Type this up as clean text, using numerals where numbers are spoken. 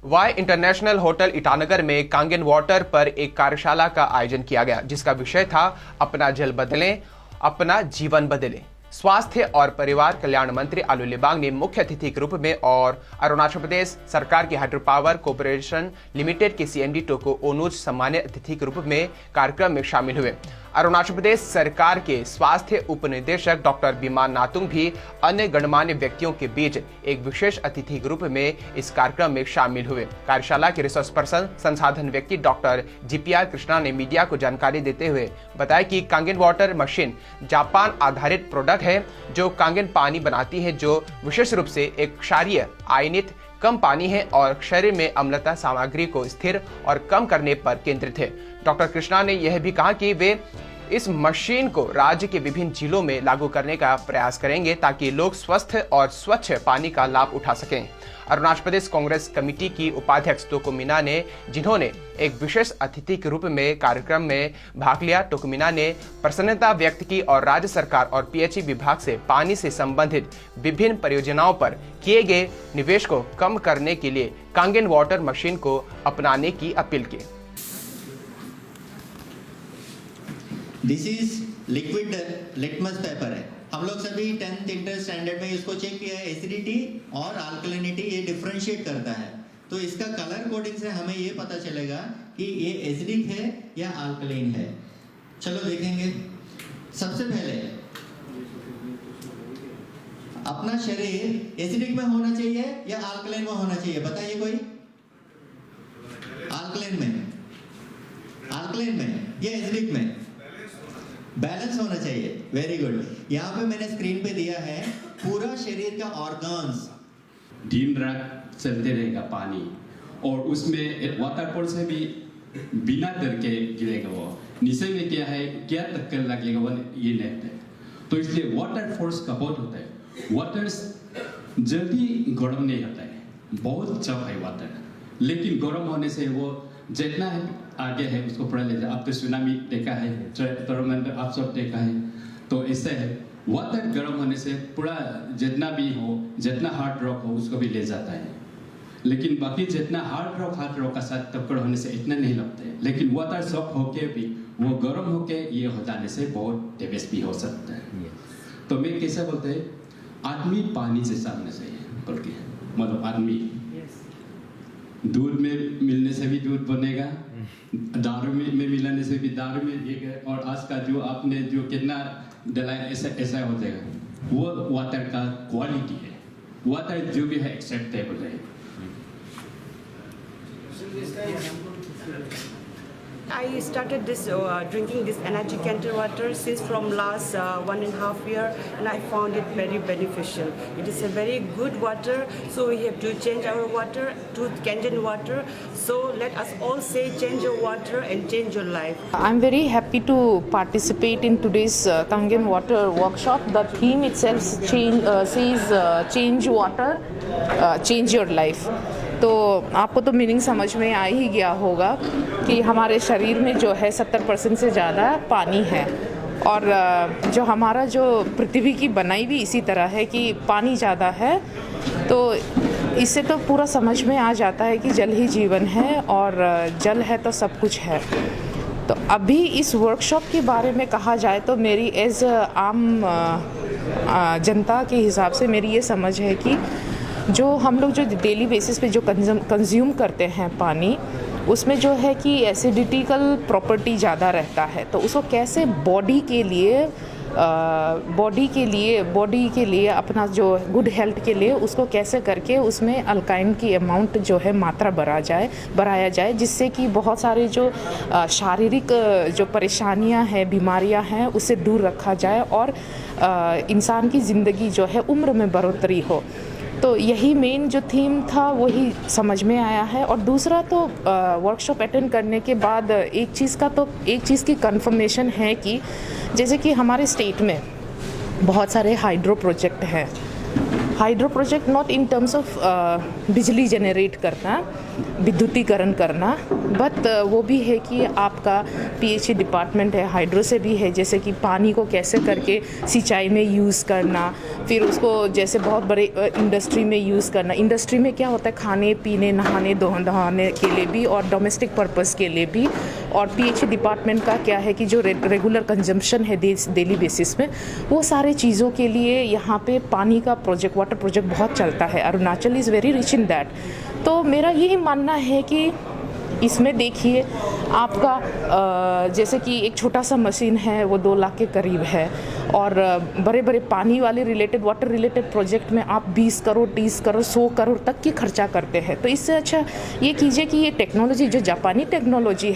Y international hotel Itanagar में कांगेन water पर एक कार्यशाला का आयोजन किया गया, जिसका विषय था अपना जल बदलें, अपना जीवन बदलें। स्वास्थ्य और परिवार कल्याण मंत्री आलो लिबांग ने मुख्य अतिथि के रूप में और अरुणाचल प्रदेश सरकार की हाइड्रो पावर कॉर्पोरेशन लिमिटेड के सीएमडी टोको ओनुज सम्मानित अतिथि के रूप में कार्यक्रम में शामिल हुए। अरुणाचल प्रदेश सरकार के स्वास्थ्य उप निदेशक डॉक्टर बीमा नातुंग भी अन्य गणमान्य व्यक्तियों के बीच एक विशेष अतिथि के रूप में इस कार्यक्रम में शामिल हुए। कार्यशाला के रिसोर्स पर्सन संसाधन व्यक्ति डॉक्टर जीपीआर कृष्णा ने मीडिया को जानकारी देते हुए बताया कि कांगेन वाटर मशीन जापान आधारित प्रोडक्ट है जो कांगेन पानी बनाती है, जो विशेष रूप से एक क्षारीय आयनित कम पानी है और शरीर में अम्लता सामग्री को स्थिर और कम करने पर केंद्रित है। डॉक्टर कृष्णा ने यह भी कहा कि वे इस मशीन को राज्य के विभिन्न जिलों में लागू करने का प्रयास करेंगे ताकि लोग स्वस्थ और स्वच्छ पानी का लाभ उठा सकें। अरुणाचल प्रदेश कांग्रेस कमेटी की उपाध्यक्ष टोको मीना ने, जिन्होंने एक विशेष अतिथि के रूप में कार्यक्रम में भाग लिया, टोको मीना ने प्रसन्नता व्यक्त की और राज्य सरकार और पीएचई विभाग से पानी से संबंधित विभिन्न परियोजनाओं पर किए गए निवेश को कम करने के लिए कांगेन वाटर मशीन को अपनाने की अपील की। This is liquid litmus paper है। हम लोग सभी 10th इंटर स्टैंडर्ड में इसको चेक किया है। एसिडिटी और अल्कलिनिटी ये डिफरेंशिएट करता है, तो इसका कलर कोडिंग से हमें ये पता चलेगा कि ये एसिडिक है या अल्कलाइन है। चलो देखेंगे। सबसे पहले अपना शरीर एसिडिक में होना चाहिए या अल्कलाइन में होना चाहिए, बताइए कोई। अल्कलाइन में या एसिडिक में? बैलेंस होना चाहिए। Very good. यहाँ पे मैंने स्क्रीन पे दिया है पूरा शरीर का ऑर्गन्स दिन रात चलते रहेगा पानी, और उसमें वाटरफॉल से भी बिना डर के गिरेगा। वो नीचे में क्या है, क्या टक्कर लगेगा वो ये नहीं है। तो इसलिए वाटर फोर्स का बहुत होता है। वाटर जल्दी गर्म नहीं होता है, बहुत चप है वाटर, लेकिन गर्म होने से वो जितना है आगे है उसको पढ़ ले जाए। आप तो सुनामी देखा है, टोरमेंट आप सब देखा है, तो ऐसे है। वाटर गर्म होने से पूरा जितना भी हो, जितना हार्ड रॉक हो उसको भी ले जाता है, लेकिन बाकी जितना हार्ड रॉक का साथ टक्कर होने से इतना नहीं लगता है। लेकिन वाटर सॉफ्ट होके भी वो गर्म होके ये हो जाने से बहुत डैमेज भी हो सकता है। तो मैं कैसे बोलते हैं, आदमी पानी से सामने चाहिए बोल के, मतलब आदमी दूध में मिलने से भी दूध बनेगा, दारू में मिलाने से भी दारू में, और आज का जो आपने जो कितना डलाया ऐसा हो जाएगा। वो वाटर का क्वालिटी है, वाटर जो भी है एक्सेप्टेबल है। I started drinking this energy canteen water since from last 1.5 years, and I found it very beneficial. It is a very good water, so we have to change our water to Kangen water. So let us all say change your water and change your life. I'm very happy to participate in today's Kangen water workshop. The theme itself says change water, change your life. तो आपको तो meaning समझ में आ ही गया होगा कि हमारे शरीर में जो है 70% से ज़्यादा पानी है, और जो हमारा जो पृथ्वी की बनाई भी इसी तरह है कि पानी ज़्यादा है। तो इससे तो पूरा समझ में आ जाता है कि जल ही जीवन है, और जल है तो सब कुछ है। तो अभी इस वर्कशॉप के बारे में कहा जाए तो मेरी एज आम जनता के हिसाब से मेरी ये समझ है कि जो हम लोग जो डेली बेसिस पे जो कंज्यूम करते हैं पानी, उसमें जो है कि एसिडिटिकल प्रॉपर्टी ज़्यादा रहता है। तो उसको कैसे बॉडी के लिए अपना जो गुड हेल्थ के लिए उसको कैसे करके उसमें अल्काइन की अमाउंट जो है मात्रा बढ़ाया जाए, जिससे कि बहुत सारे जो शारीरिक जो परेशानियां हैं, बीमारियां हैं, उससे दूर रखा जाए और इंसान की ज़िंदगी जो है उम्र में बढ़ोतरी हो। तो यही मेन जो थीम था वही समझ में आया है। और दूसरा तो वर्कशॉप अटेंड करने के बाद एक चीज़ की कंफर्मेशन है कि जैसे कि हमारे स्टेट में बहुत सारे हाइड्रो प्रोजेक्ट हैं। Hydro project not in terms of बिजली जनरेट करना, विद्युतीकरण करना, बट वो भी है कि आपका पीएचई डिपार्टमेंट है, हाइड्रो से भी है, जैसे कि पानी को कैसे करके सिंचाई में यूज़ करना, फिर उसको जैसे बहुत बड़े इंडस्ट्री में यूज़ करना। इंडस्ट्री में क्या होता है, खाने पीने नहाने धोने के लिए भी और डोमेस्टिक पर्पस के लिए भी। और पीएचई डिपार्टमेंट का क्या है कि जो रेगुलर कंजम्पशन है डेली बेसिस में, वो सारे चीज़ों के लिए यहाँ पे पानी का प्रोजेक्ट, वाटर प्रोजेक्ट बहुत चलता है। Arunachal is very rich in that. तो मेरा यही मानना है कि इसमें देखिए आपका जैसे कि एक छोटा सा मशीन है वो 2 लाख के करीब है, और बड़े बड़े पानी वाले रिलेटेड, वाटर रिलेटेड प्रोजेक्ट में आप 20 करोड़ 30 करोड़ 100 करोड़ तक की खर्चा करते हैं। तो इससे अच्छा ये कीजिए कि ये टेक्नोलॉजी जो जापानी टेक्नोलॉजी